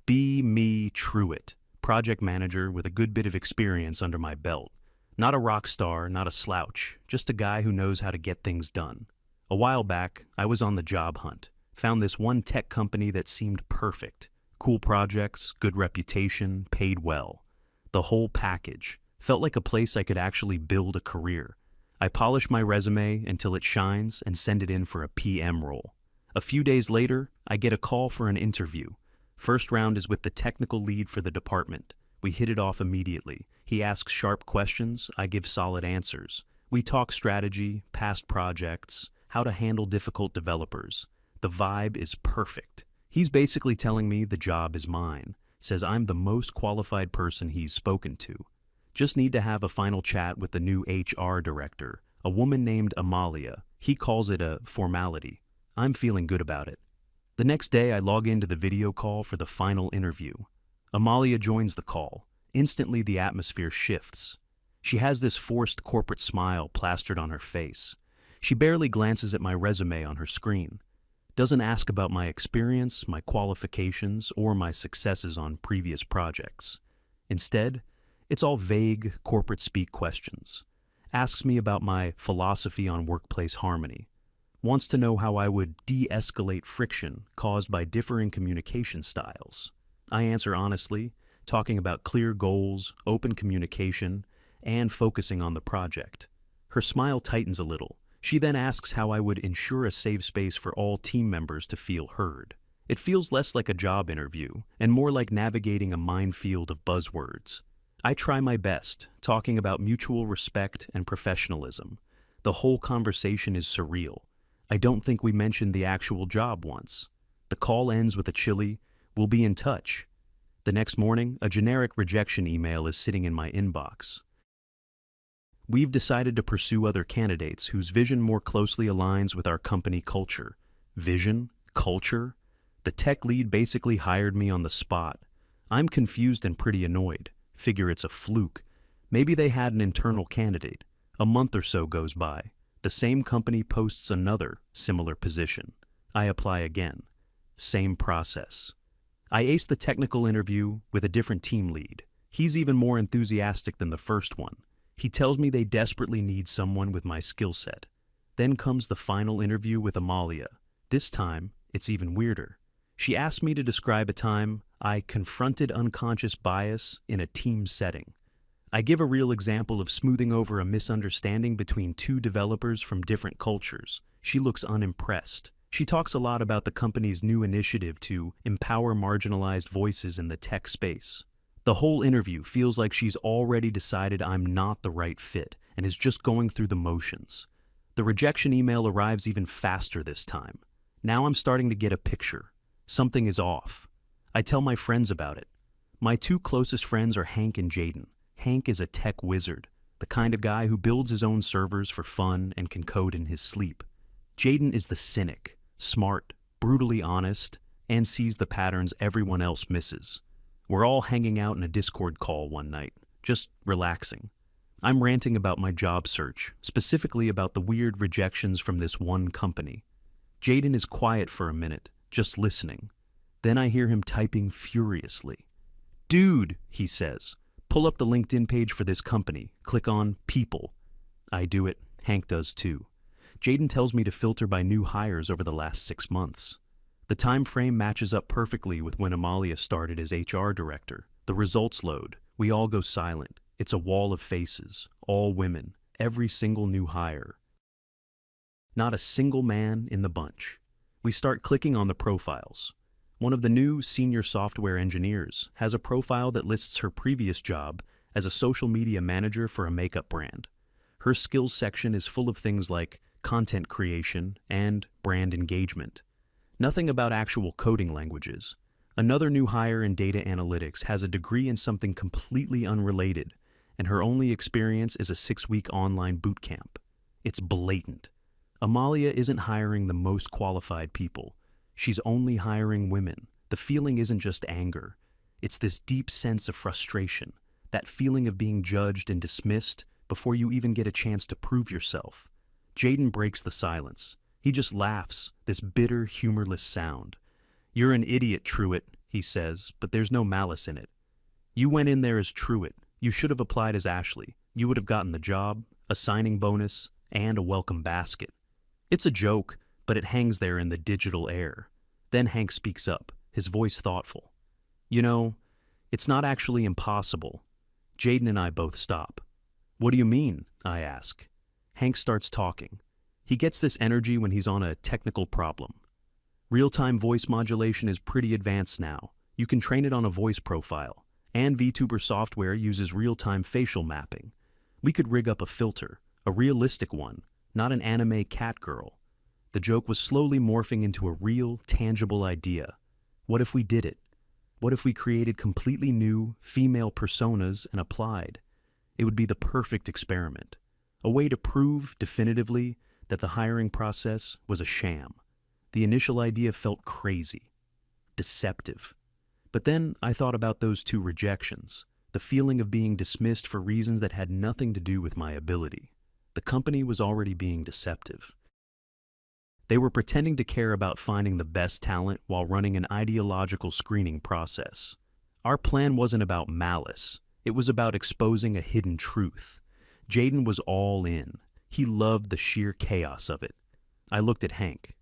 Be me, Truitt, project manager with a good bit of experience under my belt. Not a rock star, not a slouch, just a guy who knows how to get things done. A while back, I was on the job hunt. Found this one tech company that seemed perfect. Cool projects, good reputation, paid well. The whole package. Felt like a place I could actually build a career. I polish my resume until it shines and send it in for a PM role. A few days later, I get a call for an interview. First round is with the technical lead for the department. We hit it off immediately. He asks sharp questions, I give solid answers. We talk strategy, past projects, how to handle difficult developers. The vibe is perfect. He's basically telling me the job is mine, says I'm the most qualified person he's spoken to. Just need to have a final chat with the new HR director, a woman named Amalia. He calls it a formality. I'm feeling good about it. The next day, I log into the video call for the final interview. Amalia joins the call. Instantly, the atmosphere shifts. She has this forced corporate smile plastered on her face. She barely glances at my resume on her screen. Doesn't ask about my experience, my qualifications, or my successes on previous projects. Instead, it's all vague, corporate speak questions. Asks me about my philosophy on workplace harmony. Wants to know how I would de-escalate friction caused by differing communication styles. I answer honestly, talking about clear goals, open communication, and focusing on the project. Her smile tightens a little. She then asks how I would ensure a safe space for all team members to feel heard. It feels less like a job interview and more like navigating a minefield of buzzwords. I try my best, talking about mutual respect and professionalism. The whole conversation is surreal. I don't think we mentioned the actual job once. The call ends with a chilly, "We'll be in touch." The next morning, a generic rejection email is sitting in my inbox. We've decided to pursue other candidates whose vision more closely aligns with our company culture. Vision? Culture? The tech lead basically hired me on the spot. I'm confused and pretty annoyed. Figure it's a fluke. Maybe they had an internal candidate. A month or so goes by. The same company posts another similar position. I apply again. Same process. I ace the technical interview with a different team lead. He's even more enthusiastic than the first one. He tells me they desperately need someone with my skill set. Then comes the final interview with Amalia. This time, it's even weirder. She asked me to describe a time I confronted unconscious bias in a team setting. I give a real example of smoothing over a misunderstanding between two developers from different cultures. She looks unimpressed. She talks a lot about the company's new initiative to empower marginalized voices in the tech space. The whole interview feels like she's already decided I'm not the right fit and is just going through the motions. The rejection email arrives even faster this time. Now I'm starting to get a picture. Something is off. I tell my friends about it. My two closest friends are Hank and Jaden. Hank is a tech wizard, the kind of guy who builds his own servers for fun and can code in his sleep. Jaden is the cynic, smart, brutally honest, and sees the patterns everyone else misses. We're all hanging out in a Discord call one night, just relaxing. I'm ranting about my job search, specifically about the weird rejections from this one company. Jaden is quiet for a minute, just listening. Then I hear him typing furiously. "Dude," he says, "pull up the LinkedIn page for this company. Click on People." I do it. Hank does too. Jaden tells me to filter by new hires over the last 6 months. The time frame matches up perfectly with when Amalia started as HR director. The results load. We all go silent. It's a wall of faces, all women, every single new hire. Not a single man in the bunch. We start clicking on the profiles. One of the new senior software engineers has a profile that lists her previous job as a social media manager for a makeup brand. Her skills section is full of things like content creation and brand engagement. Nothing about actual coding languages. Another new hire in data analytics has a degree in something completely unrelated, and her only experience is a 6-week online boot camp. It's blatant. Amalia isn't hiring the most qualified people. She's only hiring women. The feeling isn't just anger. It's this deep sense of frustration, that feeling of being judged and dismissed before you even get a chance to prove yourself. Jaden breaks the silence. He just laughs, this bitter, humorless sound. "You're an idiot, Truitt. he says, but there's no malice in it. You went in there as Truett. You should have applied as Ashley. You would have gotten the job, a signing bonus, and a welcome basket. It's a joke, but it hangs there in the digital air. Then Hank speaks up, his voice thoughtful. You know, it's not actually impossible. Jaden and I both stop. What do you mean? I ask. Hank starts talking. He gets this energy when he's on a technical problem. Real-time voice modulation is pretty advanced now. You can train it on a voice profile, and VTuber software uses real-time facial mapping. We could rig up a filter, a realistic one, not an anime cat girl. The joke was slowly morphing into a real, tangible idea. What if we did it? What if we created completely new, female personas and applied? It would be the perfect experiment. A way to prove, definitively, that the hiring process was a sham. The initial idea felt crazy, deceptive. But then I thought about those 2 rejections, the feeling of being dismissed for reasons that had nothing to do with my ability. The company was already being deceptive. They were pretending to care about finding the best talent while running an ideological screening process. Our plan wasn't about malice. It was about exposing a hidden truth. Jaden was all in. He loved the sheer chaos of it. I looked at Hank.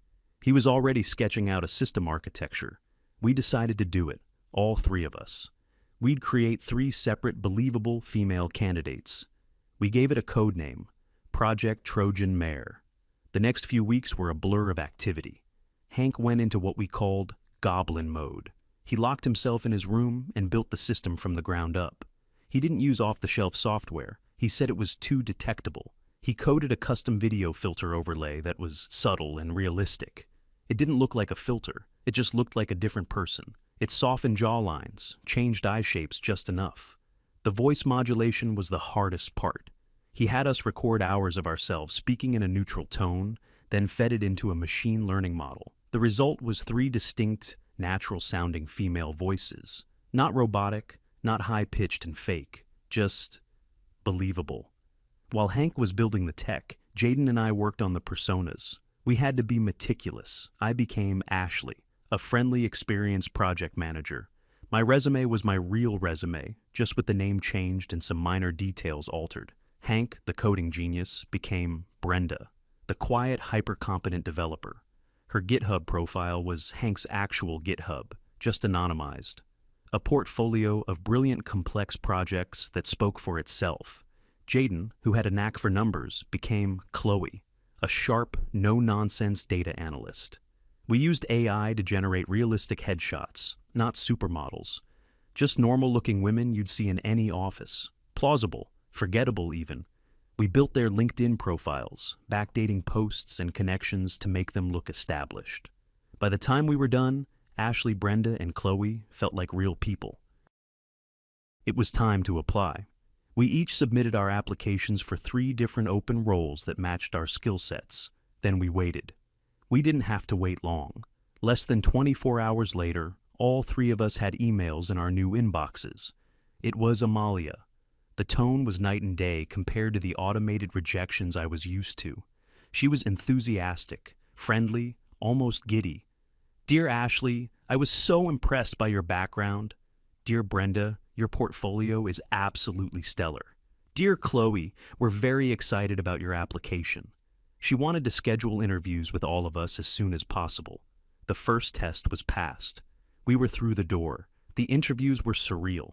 He was already sketching out a system architecture. We decided to do it, all 3 of us. We'd create 3 separate, believable female candidates. We gave it a code name, Project Trojan Mare. The next few weeks were a blur of activity. Hank went into what we called goblin mode. He locked himself in his room and built the system from the ground up. He didn't use off-the-shelf software. He said it was too detectable. He coded a custom video filter overlay that was subtle and realistic. It didn't look like a filter. It just looked like a different person. It softened jawlines, changed eye shapes just enough. The voice modulation was the hardest part. He had us record hours of ourselves speaking in a neutral tone, then fed it into a machine learning model. The result was 3 distinct, natural-sounding female voices. Not robotic, not high-pitched and fake, just believable. While Hank was building the tech, Jaden and I worked on the personas. We had to be meticulous. I became Ashley, a friendly, experienced project manager. My resume was my real resume, just with the name changed and some minor details altered. Hank, the coding genius, became Brenda, the quiet, hyper-competent developer. Her GitHub profile was Hank's actual GitHub, just anonymized. A portfolio of brilliant, complex projects that spoke for itself. Jaden, who had a knack for numbers, became Chloe, a sharp, no-nonsense data analyst. We used AI to generate realistic headshots, not supermodels. Just normal-looking women you'd see in any office. Plausible, forgettable even. We built their LinkedIn profiles, backdating posts and connections to make them look established. By the time we were done, Ashley, Brenda, and Chloe felt like real people. It was time to apply. We each submitted our applications for 3 different open roles that matched our skill sets. Then we waited. We didn't have to wait long. Less than 24 hours later, all 3 of us had emails in our new inboxes. It was Amalia. The tone was night and day compared to the automated rejections I was used to. She was enthusiastic, friendly, almost giddy. Dear Ashley, I was so impressed by your background. Dear Brenda, your portfolio is absolutely stellar. Dear Chloe, we're very excited about your application. She wanted to schedule interviews with all of us as soon as possible. The first test was passed. We were through the door. The interviews were surreal.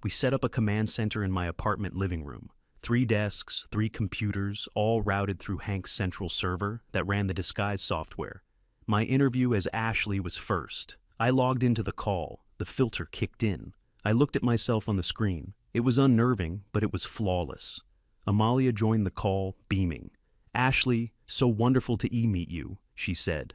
We set up a command center in my apartment living room. 3 desks, 3 computers, all routed through Hank's central server that ran the disguise software. My interview as Ashley was first. I logged into the call. The filter kicked in. I looked at myself on the screen. It was unnerving, but it was flawless. Amalia joined the call, beaming. Ashley, so wonderful to meet you, she said.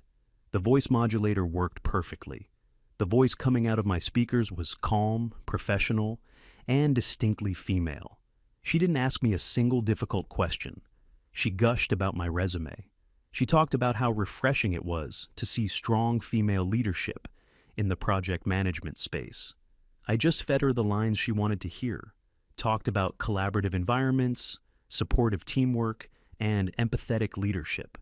The voice modulator worked perfectly. The voice coming out of my speakers was calm, professional, and distinctly female. She didn't ask me a single difficult question. She gushed about my resume. She talked about how refreshing it was to see strong female leadership in the project management space. I just fed her the lines she wanted to hear, talked about collaborative environments, supportive teamwork, and empathetic leadership.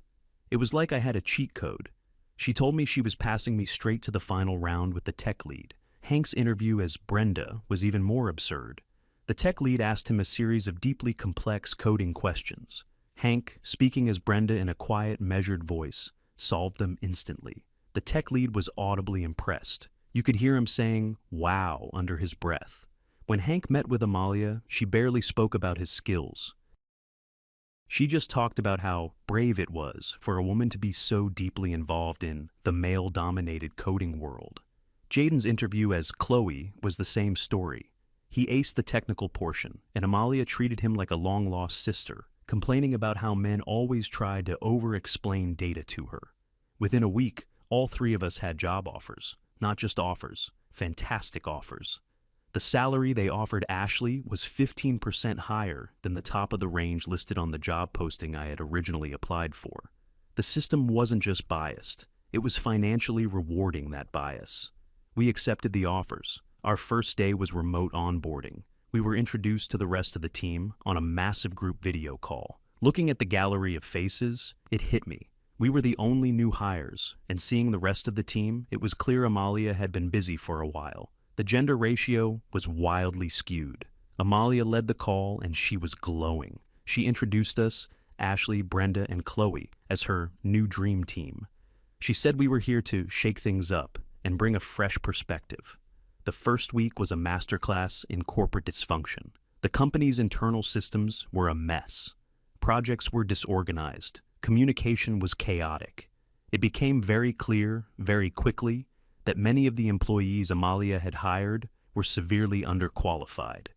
It was like I had a cheat code. She told me she was passing me straight to the final round with the tech lead, Hank's interview as Brenda was even more absurd. The tech lead asked him a series of deeply complex coding questions. Hank, speaking as Brenda in a quiet, measured voice, solved them instantly. The tech lead was audibly impressed. You could hear him saying, "Wow," under his breath. When Hank met with Amalia, she barely spoke about his skills. She just talked about how brave it was for a woman to be so deeply involved in the male-dominated coding world. Jaden's interview as Chloe was the same story. He aced the technical portion, and Amalia treated him like a long-lost sister, complaining about how men always tried to over-explain data to her. Within a week, all three of us had job offers. Not just offers, fantastic offers. The salary they offered Ashley was 15% higher than the top of the range listed on the job posting I had originally applied for. The system wasn't just biased, it was financially rewarding that bias. We accepted the offers. Our first day was remote onboarding. We were introduced to the rest of the team on a massive group video call. Looking at the gallery of faces, it hit me. We were the only new hires, and seeing the rest of the team, it was clear Amalia had been busy for a while. The gender ratio was wildly skewed. Amalia led the call, and she was glowing. She introduced us, Ashley, Brenda, and Chloe, as her new dream team. She said we were here to shake things up and bring a fresh perspective. The first week was a masterclass in corporate dysfunction. The company's internal systems were a mess. Projects were disorganized. Communication was chaotic. It became very clear, very quickly, that many of the employees Amalia had hired were severely underqualified.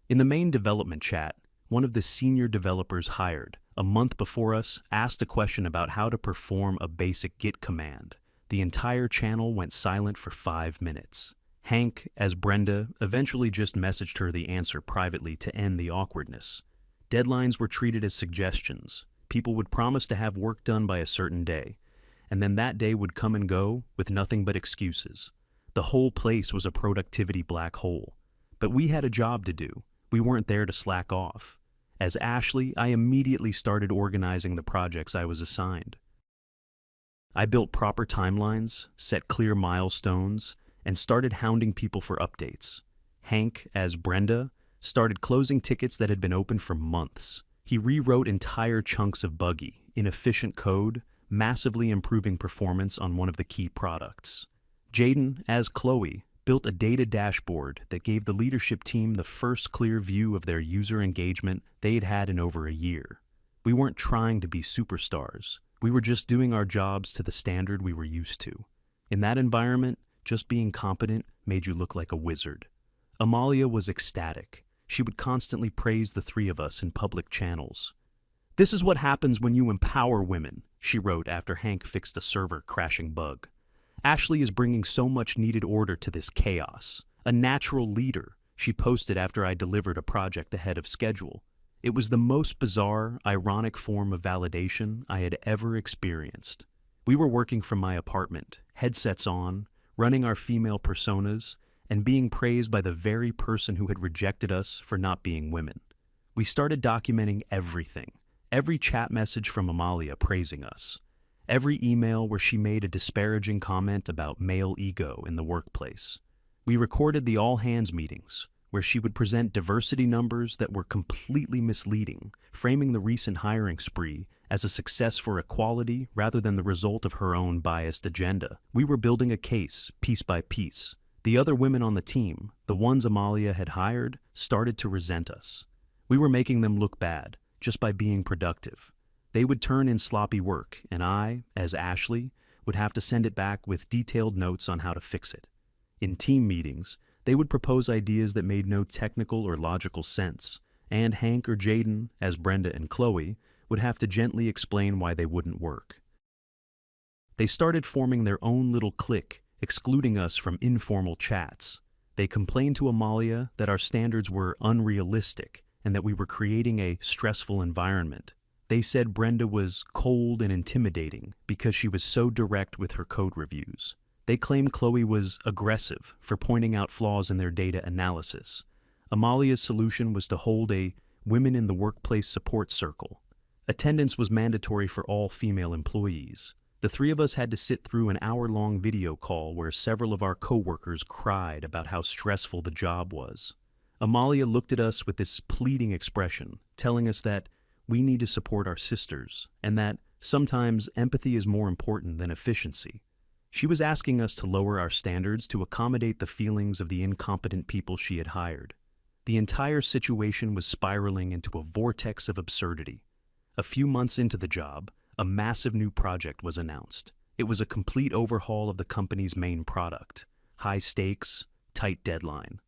In the main development chat, one of the senior developers hired, a month before us, asked a question about how to perform a basic Git command. The entire channel went silent for 5 minutes. Hank, as Brenda, eventually just messaged her the answer privately to end the awkwardness. Deadlines were treated as suggestions. People would promise to have work done by a certain day, and then that day would come and go with nothing but excuses. The whole place was a productivity black hole. But we had a job to do. We weren't there to slack off. As Ashley, I immediately started organizing the projects I was assigned. I built proper timelines, set clear milestones, and started hounding people for updates. Hank, as Brenda, started closing tickets that had been open for months. He rewrote entire chunks of buggy, inefficient code, massively improving performance on one of the key products. Jaden, as Chloe, built a data dashboard that gave the leadership team the first clear view of their user engagement they'd had in over a year. We weren't trying to be superstars. We were just doing our jobs to the standard we were used to. In that environment, just being competent made you look like a wizard. Amalia was ecstatic. She would constantly praise the three of us in public channels. "This is what happens when you empower women," she wrote after Hank fixed a server crashing bug. "Ashley is bringing so much needed order to this chaos. A natural leader," she posted after I delivered a project ahead of schedule. It was the most bizarre, ironic form of validation I had ever experienced. We were working from my apartment, headsets on, running our female personas, and being praised by the very person who had rejected us for not being women. We started documenting everything. Every chat message from Amalia praising us. Every email where she made a disparaging comment about male ego in the workplace. We recorded the all-hands meetings, where she would present diversity numbers that were completely misleading, framing the recent hiring spree as a success for equality rather than the result of her own biased agenda. We were building a case, piece by piece. The other women on the team, the ones Amalia had hired, started to resent us. We were making them look bad, just by being productive. They would turn in sloppy work, and I, as Ashley, would have to send it back with detailed notes on how to fix it. In team meetings, they would propose ideas that made no technical or logical sense, and Hank or Jaden, as Brenda and Chloe, would have to gently explain why they wouldn't work. They started forming their own little clique, excluding us from informal chats. They complained to Amalia that our standards were unrealistic and that we were creating a stressful environment. They said Brenda was cold and intimidating because she was so direct with her code reviews. They claimed Chloe was aggressive for pointing out flaws in their data analysis. Amalia's solution was to hold a women in the workplace support circle. Attendance was mandatory for all female employees. The three of us had to sit through an hour-long video call where several of our coworkers cried about how stressful the job was. Amalia looked at us with this pleading expression, telling us that we need to support our sisters and that sometimes empathy is more important than efficiency. She was asking us to lower our standards to accommodate the feelings of the incompetent people she had hired. The entire situation was spiraling into a vortex of absurdity. A few months into the job, a massive new project was announced. It was a complete overhaul of the company's main product. High stakes, tight deadline.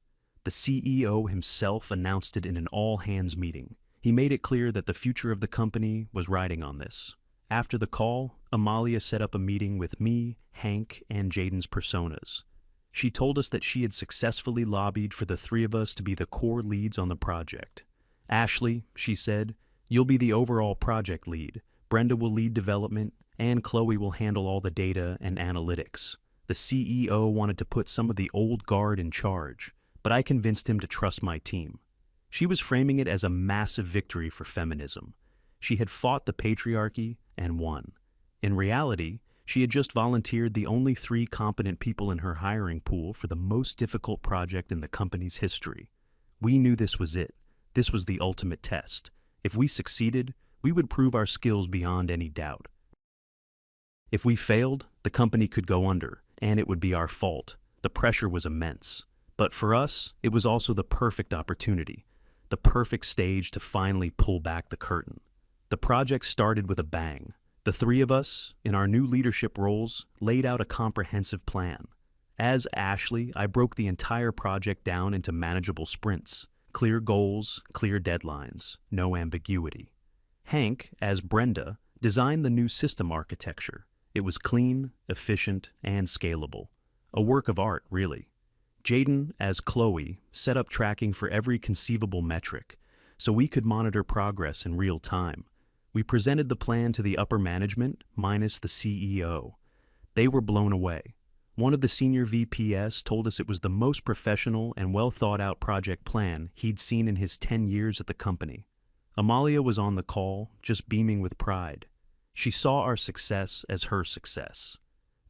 The CEO himself announced it in an all-hands meeting. He made it clear that the future of the company was riding on this. After the call, Amalia set up a meeting with me, Hank, and Jaden's personas. She told us that she had successfully lobbied for the three of us to be the core leads on the project. Ashley, she said, you'll be the overall project lead. Brenda will lead development, and Chloe will handle all the data and analytics. The CEO wanted to put some of the old guard in charge, but I convinced him to trust my team. She was framing it as a massive victory for feminism. She had fought the patriarchy and won. In reality, she had just volunteered the only 3 competent people in her hiring pool for the most difficult project in the company's history. We knew this was it. This was the ultimate test. If we succeeded, we would prove our skills beyond any doubt. If we failed, the company could go under, and it would be our fault. The pressure was immense. But for us, it was also the perfect opportunity, the perfect stage to finally pull back the curtain. The project started with a bang. The three of us, in our new leadership roles, laid out a comprehensive plan. As Ashley, I broke the entire project down into manageable sprints. Clear goals, clear deadlines, no ambiguity. Hank, as Brenda, designed the new system architecture. It was clean, efficient, and scalable. A work of art, really. Jaden, as Chloe, set up tracking for every conceivable metric, so we could monitor progress in real time. We presented the plan to the upper management, minus the CEO. They were blown away. One of the senior VPs told us it was the most professional and well-thought-out project plan he'd seen in his 10 years at the company. Amalia was on the call, just beaming with pride. She saw our success as her success.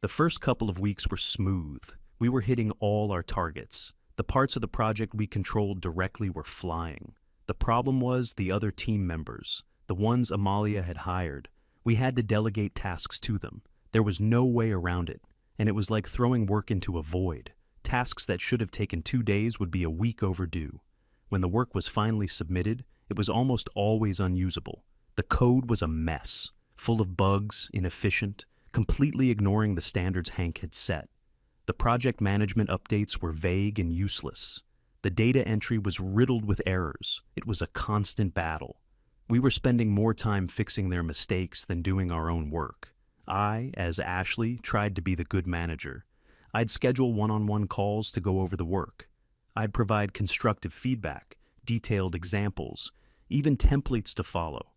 The first couple of weeks were smooth. We were hitting all our targets. The parts of the project we controlled directly were flying. The problem was the other team members, the ones Amalia had hired. We had to delegate tasks to them. There was no way around it, and it was like throwing work into a void. Tasks that should have taken 2 days would be a week overdue. When the work was finally submitted, it was almost always unusable. The code was a mess, full of bugs, inefficient, completely ignoring the standards Hank had set. The project management updates were vague and useless. The data entry was riddled with errors. It was a constant battle. We were spending more time fixing their mistakes than doing our own work. I, as Ashley, tried to be the good manager. I'd schedule one-on-one calls to go over the work. I'd provide constructive feedback, detailed examples, even templates to follow.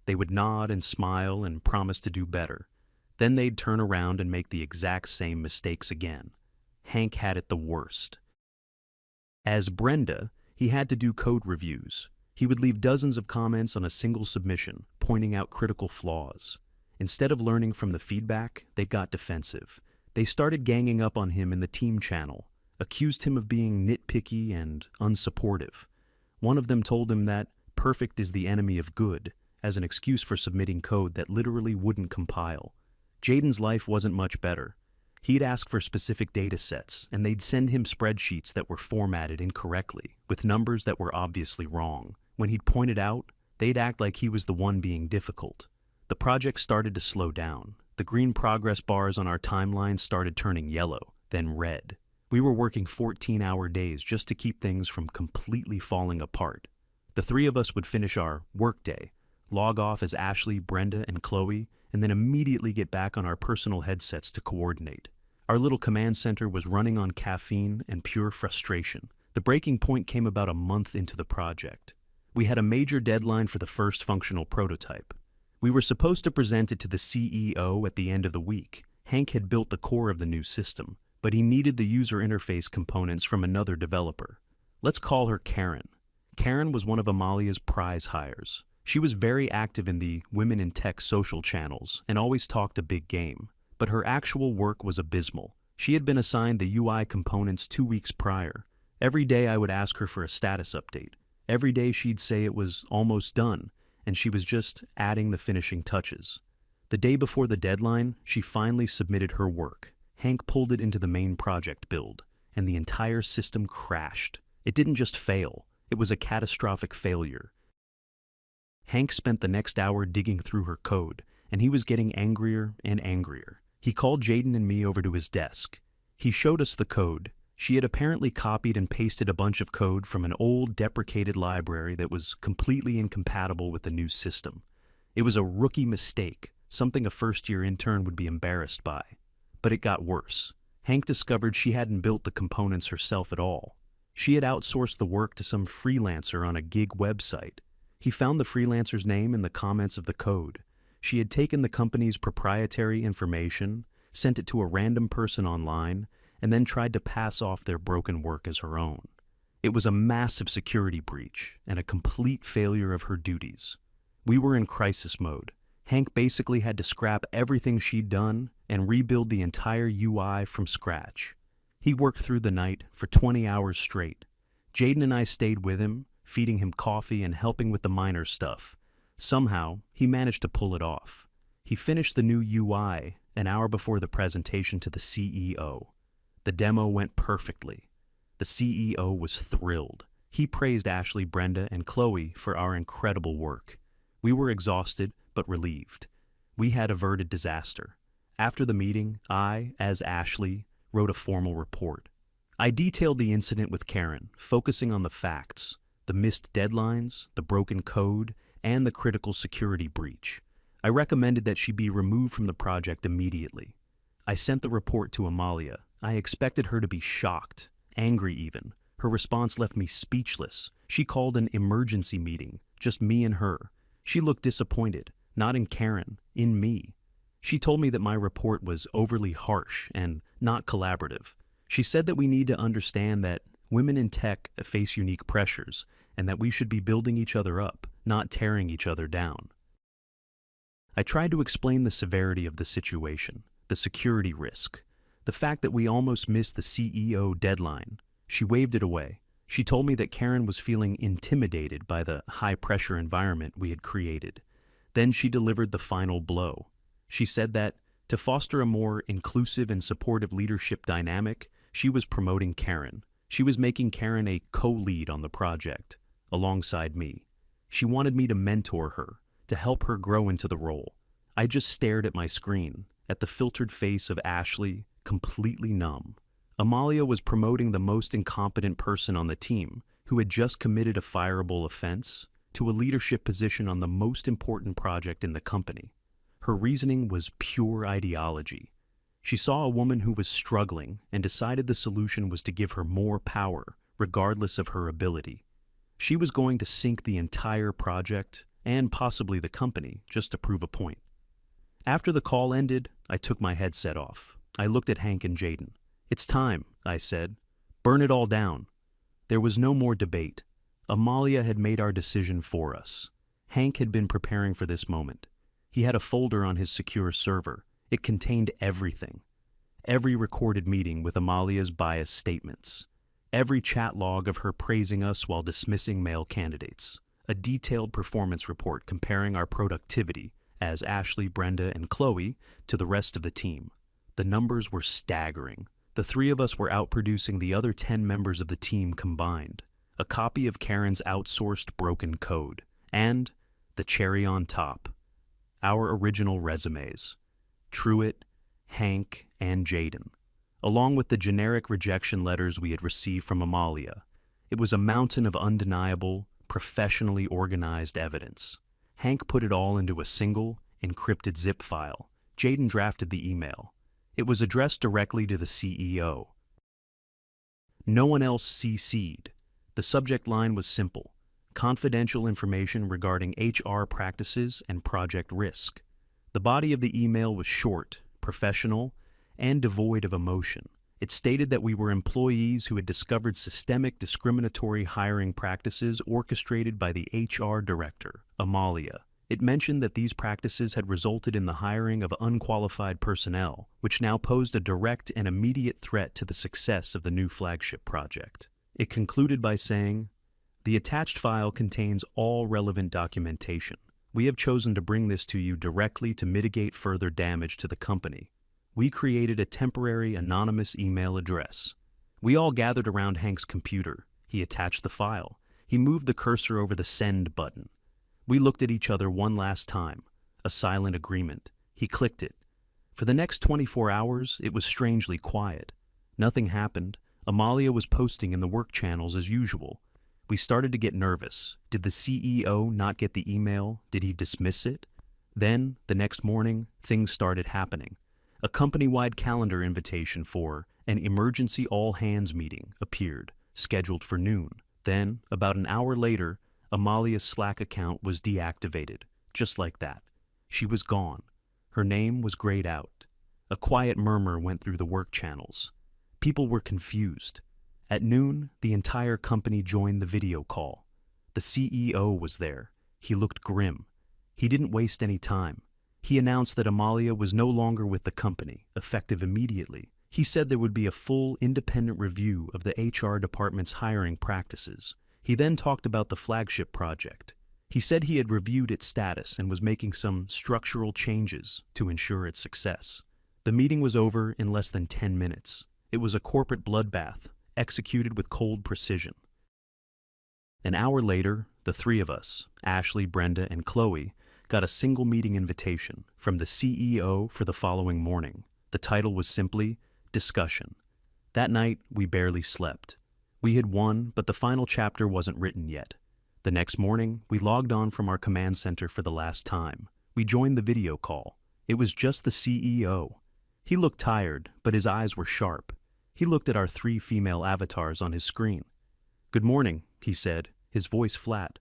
They would nod and smile and promise to do better. Then they'd turn around and make the exact same mistakes again. Hank had it the worst. As Brenda, he had to do code reviews. He would leave dozens of comments on a single submission, pointing out critical flaws. Instead of learning from the feedback, they got defensive. They started ganging up on him in the team channel, accused him of being nitpicky and unsupportive. One of them told him that perfect is the enemy of good, as an excuse for submitting code that literally wouldn't compile. Jaden's life wasn't much better. He'd ask for specific data sets, and they'd send him spreadsheets that were formatted incorrectly, with numbers that were obviously wrong. When he'd point it out, they'd act like he was the one being difficult. The project started to slow down. The green progress bars on our timeline started turning yellow, then red. We were working 14-hour days just to keep things from completely falling apart. The three of us would finish our workday, log off as Ashley, Brenda, and Chloe, and then immediately get back on our personal headsets to coordinate. Our little command center was running on caffeine and pure frustration. The breaking point came about a month into the project. We had a major deadline for the first functional prototype. We were supposed to present it to the CEO at the end of the week. Hank had built the core of the new system, but he needed the user interface components from another developer. Let's call her Karen. Karen was one of Amalia's prize hires. She was very active in the Women in Tech social channels and always talked a big game, but her actual work was abysmal. She had been assigned the UI components 2 weeks prior. Every day I would ask her for a status update. Every day she'd say it was almost done, and she was just adding the finishing touches. The day before the deadline, she finally submitted her work. Hank pulled it into the main project build, and the entire system crashed. It didn't just fail, it was a catastrophic failure. Hank spent the next hour digging through her code, and he was getting angrier and angrier. He called Jaden and me over to his desk. He showed us the code. She had apparently copied and pasted a bunch of code from an old, deprecated library that was completely incompatible with the new system. It was a rookie mistake, something a first-year intern would be embarrassed by. But it got worse. Hank discovered she hadn't built the components herself at all. She had outsourced the work to some freelancer on a gig website. He found the freelancer's name in the comments of the code. She had taken the company's proprietary information, sent it to a random person online, and then tried to pass off their broken work as her own. It was a massive security breach and a complete failure of her duties. We were in crisis mode. Hank basically had to scrap everything she'd done and rebuild the entire UI from scratch. He worked through the night for 20 hours straight. Jaden and I stayed with him, feeding him coffee and helping with the minor stuff. Somehow, he managed to pull it off. He finished the new UI an hour before the presentation to the CEO. The demo went perfectly. The CEO was thrilled. He praised Ashley, Brenda, and Chloe for our incredible work. We were exhausted, but relieved. We had averted disaster. After the meeting, I, as Ashley, wrote a formal report. I detailed the incident with Karen, focusing on the facts, the missed deadlines, the broken code, and the critical security breach. I recommended that she be removed from the project immediately. I sent the report to Amalia. I expected her to be shocked, angry even. Her response left me speechless. She called an emergency meeting, just me and her. She looked disappointed, not in Karen, in me. She told me that my report was overly harsh and not collaborative. She said that we need to understand that women in tech face unique pressures and that we should be building each other up, not tearing each other down. I tried to explain the severity of the situation, the security risk, the fact that we almost missed the CEO deadline. She waved it away. She told me that Karen was feeling intimidated by the high-pressure environment we had created. Then she delivered the final blow. She said that, to foster a more inclusive and supportive leadership dynamic, she was promoting Karen. She was making Karen a co-lead on the project, alongside me. She wanted me to mentor her, to help her grow into the role. I just stared at my screen, at the filtered face of Ashley, completely numb. Amalia was promoting the most incompetent person on the team, who had just committed a fireable offense, to a leadership position on the most important project in the company. Her reasoning was pure ideology. She saw a woman who was struggling and decided the solution was to give her more power, regardless of her ability. She was going to sink the entire project, and possibly the company, just to prove a point. After the call ended, I took my headset off. I looked at Hank and Jaden. "It's time," I said. "Burn it all down." There was no more debate. Amalia had made our decision for us. Hank had been preparing for this moment. He had a folder on his secure server. It contained everything. Every recorded meeting with Amalia's bias statements. Every chat log of her praising us while dismissing male candidates. A detailed performance report comparing our productivity as Ashley, Brenda, and Chloe to the rest of the team. The numbers were staggering. The three of us were outproducing the other 10 members of the team combined. A copy of Karen's outsourced broken code. And, the cherry on top, our original resumes. Truett, Hank, and Jaden, along with the generic rejection letters we had received from Amalia. It was a mountain of undeniable, professionally organized evidence. Hank put it all into a single, encrypted zip file. Jaden drafted the email. It was addressed directly to the CEO. No one else CC'd. The subject line was simple: confidential information regarding HR practices and project risk. The body of the email was short, professional, and devoid of emotion. It stated that we were employees who had discovered systemic discriminatory hiring practices orchestrated by the HR director, Amalia. It mentioned that these practices had resulted in the hiring of unqualified personnel, which now posed a direct and immediate threat to the success of the new flagship project. It concluded by saying, "The attached file contains all relevant documentation. We have chosen to bring this to you directly to mitigate further damage to the company. We created a temporary anonymous email address." We all gathered around Hank's computer. He attached the file. He moved the cursor over the send button. We looked at each other one last time, a silent agreement. He clicked it. For the next 24 hours, it was strangely quiet. Nothing happened. Amalia was posting in the work channels as usual. We started to get nervous. Did the CEO not get the email? Did he dismiss it? Then, the next morning, things started happening. A company-wide calendar invitation for an emergency all-hands meeting appeared, scheduled for noon. Then, about an hour later, Amalia's Slack account was deactivated, just like that. She was gone. Her name was grayed out. A quiet murmur went through the work channels. People were confused. At noon, the entire company joined the video call. The CEO was there. He looked grim. He didn't waste any time. He announced that Amalia was no longer with the company, effective immediately. He said there would be a full, independent review of the HR department's hiring practices. He then talked about the flagship project. He said he had reviewed its status and was making some structural changes to ensure its success. The meeting was over in less than 10 minutes. It was a corporate bloodbath, executed with cold precision. An hour later, the three of us, Ashley, Brenda, and Chloe, got a single meeting invitation from the CEO for the following morning. The title was simply Discussion. That night, we barely slept. We had won, but the final chapter wasn't written yet. The next morning, we logged on from our command center for the last time. We joined the video call. It was just the CEO. He looked tired, but his eyes were sharp. He looked at our three female avatars on his screen. "Good morning," he said, his voice flat.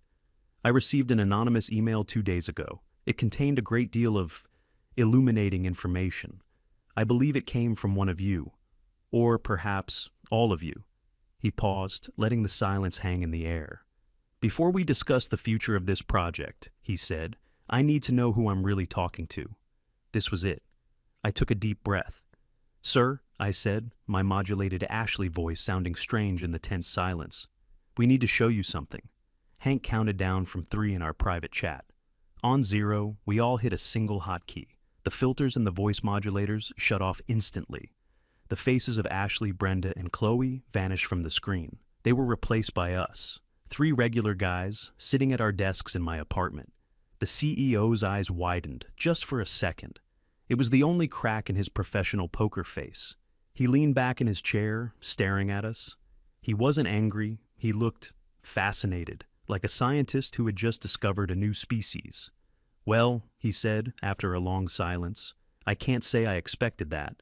"I received an anonymous email 2 days ago. It contained a great deal of illuminating information. I believe it came from one of you, or perhaps all of you." He paused, letting the silence hang in the air. "Before we discuss the future of this project," he said, "I need to know who I'm really talking to." This was it. I took a deep breath. "Sir," I said, my modulated Ashley voice sounding strange in the tense silence, "we need to show you something." Hank counted down from 3 in our private chat. On 0, we all hit a single hotkey. The filters and the voice modulators shut off instantly. The faces of Ashley, Brenda, and Chloe vanished from the screen. They were replaced by us, 3 regular guys sitting at our desks in my apartment. The CEO's eyes widened, just for a second. It was the only crack in his professional poker face. He leaned back in his chair, staring at us. He wasn't angry. He looked fascinated, like a scientist who had just discovered a new species. "Well," he said after a long silence, "I can't say I expected that.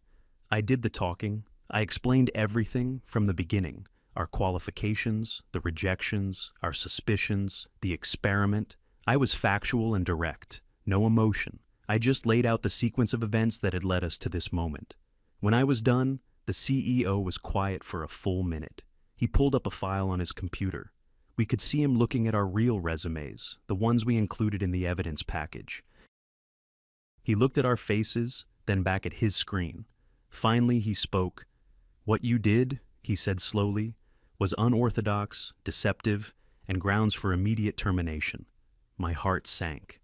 I did the talking. I explained everything from the beginning. Our qualifications, the rejections, our suspicions, the experiment. I was factual and direct. No emotion. I just laid out the sequence of events that had led us to this moment." When I was done, the CEO was quiet for a full minute. He pulled up a file on his computer. We could see him looking at our real resumes, the ones we included in the evidence package. He looked at our faces, then back at his screen. Finally, he spoke. "What you did," he said slowly, "was unorthodox, deceptive, and grounds for immediate termination." My heart sank.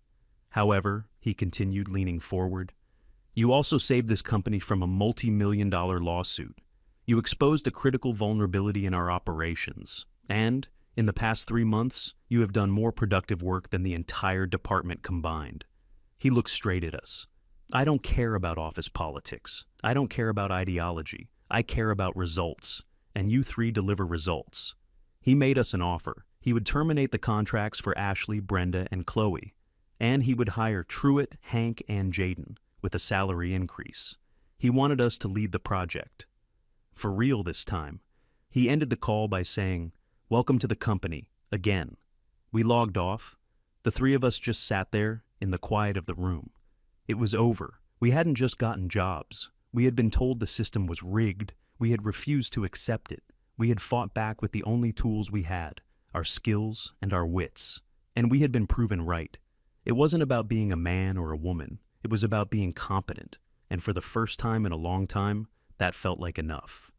"However," he continued, leaning forward, "you also saved this company from a multi-million-dollar lawsuit. You exposed a critical vulnerability in our operations, and, in the past 3 months, you have done more productive work than the entire department combined." He looked straight at us. "I don't care about office politics. I don't care about ideology. I care about results, and you 3 deliver results." He made us an offer. He would terminate the contracts for Ashley, Brenda, and Chloe, and he would hire Truett, Hank, and Jaden, with a salary increase. He wanted us to lead the project. For real this time. He ended the call by saying, "Welcome to the company, again." We logged off. The 3 of us just sat there, in the quiet of the room. It was over. We hadn't just gotten jobs. We had been told the system was rigged. We had refused to accept it. We had fought back with the only tools we had, our skills and our wits. And we had been proven right. It wasn't about being a man or a woman. It was about being competent. And for the first time in a long time, that felt like enough.